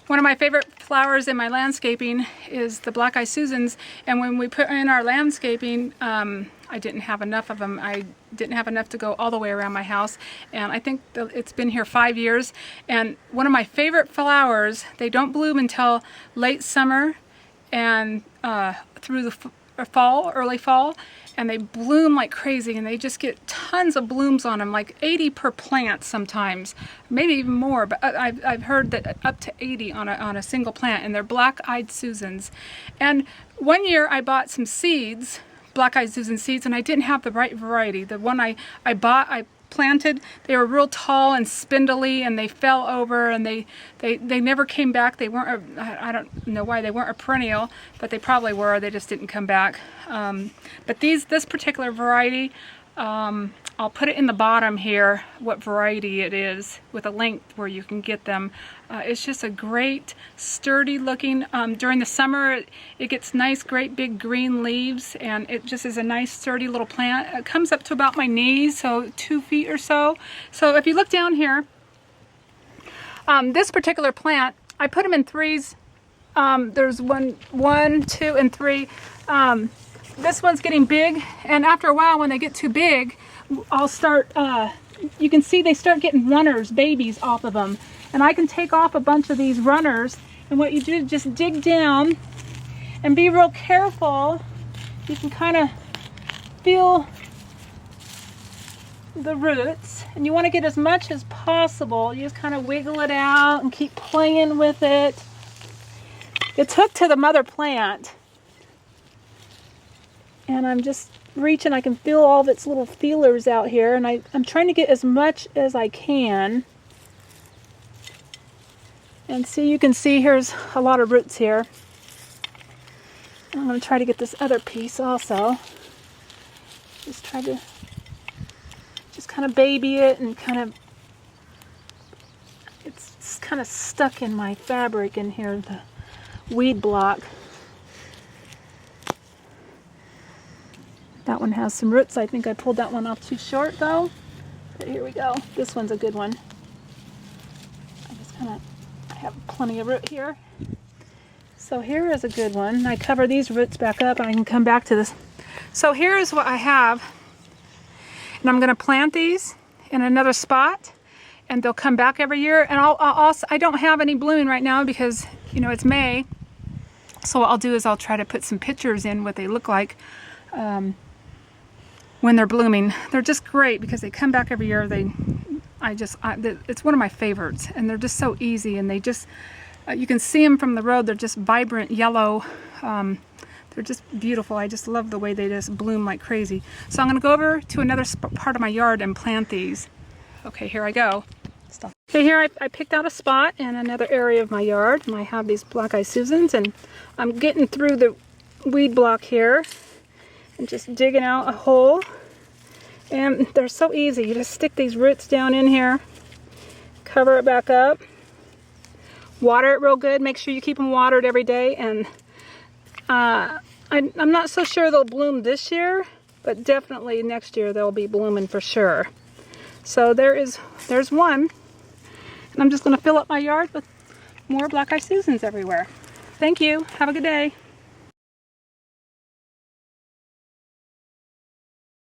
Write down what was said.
One of my favorite flowers in my landscaping is the Black-Eyed Susans, and when we put in our landscaping, I didn't have enough of them. I didn't have enough to go all the way around my house, and I think it's been here 5 years. And one of my favorite flowers, they don't bloom until late summer and through the fall, early fall, and they bloom like crazy, and they just get tons of blooms on them, like 80 per plant sometimes, maybe even more, but I've heard that up to 80 on a single plant, and they're Black-Eyed Susans. And one year I bought some seeds, Black-Eyed Susan seeds, and I didn't have the right variety. The one I planted, they were real tall and spindly, and they fell over, and they never came back. They weren't I don't know why they weren't a perennial, but they probably were. They just didn't come back. But this particular variety, I'll put it in the bottom here what variety it is with a link where you can get them. It's just a great sturdy looking, during the summer it gets nice great big green leaves, and it just is a nice sturdy little plant. It comes up to about my knees, so 2 feet or so. So if you look down here, this particular plant, I put them in threes. There's one, 2, and 3. This one's getting big, and after a while when they get too big, I'll start, you can see they start getting runners, babies off of them. And I can take off a bunch of these runners, and what you do is just dig down and be real careful. You can kind of feel the roots, and you want to get as much as possible. You just kind of wiggle it out and keep playing with it. It's hooked to the mother plant, and I'm just reaching. I can feel all of its little feelers out here, and I'm trying to get as much as I can. And see, you can see here's a lot of roots here. I'm going to try to get this other piece also. Just try to kind of baby it, and it's kind of stuck in my fabric in here, the weed block. That one has some roots. I think I pulled that one off too short though. But here we go. This one's a good one. I have plenty of root here. So here is a good one. I cover these roots back up, and I can come back to this. So here is what I have. And I'm going to plant these in another spot, and they'll come back every year. And I don't have any blooming right now because, you know, it's May. So what I'll do is I'll try to put some pictures in what they look like when they're blooming. They're just great because they come back every year. It's one of my favorites, and they're just so easy, and they just, you can see them from the road. They're just vibrant yellow. They're just beautiful. I just love the way they just bloom like crazy. So I'm going to go over to another part of my yard and plant these. Okay, here I go. Stop. Okay, here I picked out a spot in another area of my yard, and I have these Black-Eyed Susans, and I'm getting through the weed block here and just digging out a hole. And they're so easy. You just stick these roots down in here, cover it back up, water it real good. Make sure you keep them watered every day. And I'm not so sure they'll bloom this year, but definitely next year they'll be blooming for sure. So there's one, and I'm just going to fill up my yard with more Black-Eyed Susans everywhere. Thank you. Have a good day.